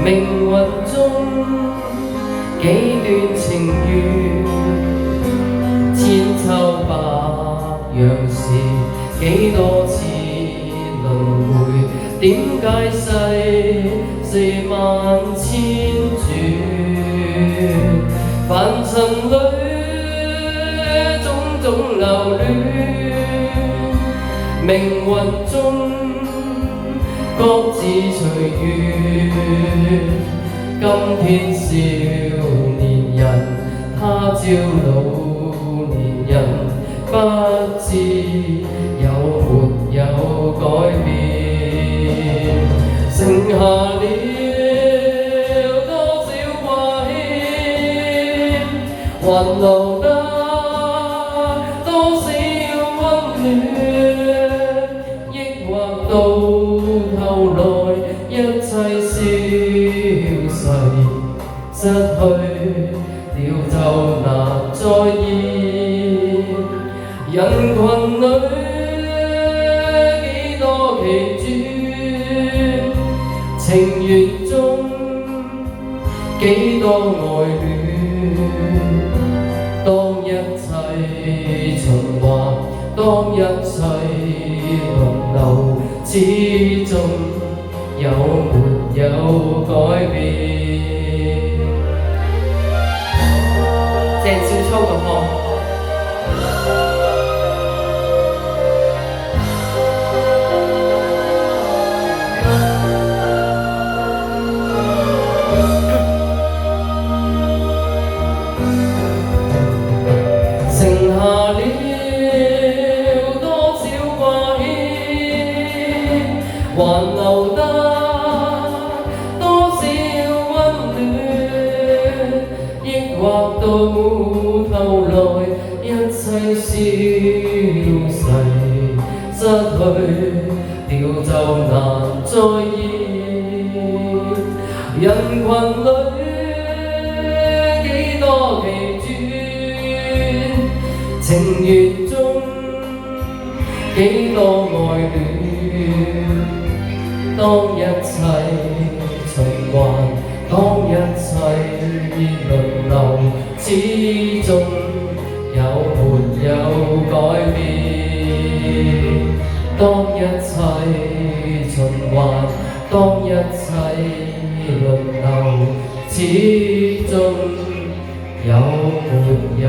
命運中幾段情緣，千秋百樣事，幾多次輪迴，點解世萬千轉？凡塵裏種種流戀，命運中各自隨緣。今天少年人，他朝老年人，不知有沒有改變，剩下了多少掛牽，還留得多少溫暖，抑或到頭來一切消逝，失去了就難再現。人群裏幾多奇轉，情緣中幾多愛戀。當一切循環，當一切輪流，始終有沒有改變？鄭少秋嘅歌。剩下了多少掛牽，還留得多少溫暖，抑或到頭來一切消逝，失去了就難再現。人群裏幾多奇轉，情緣中幾多愛戀。當一切循環，當一切輪流，始終有沒有改變？當一切循環，當一切輪流，始終有沒有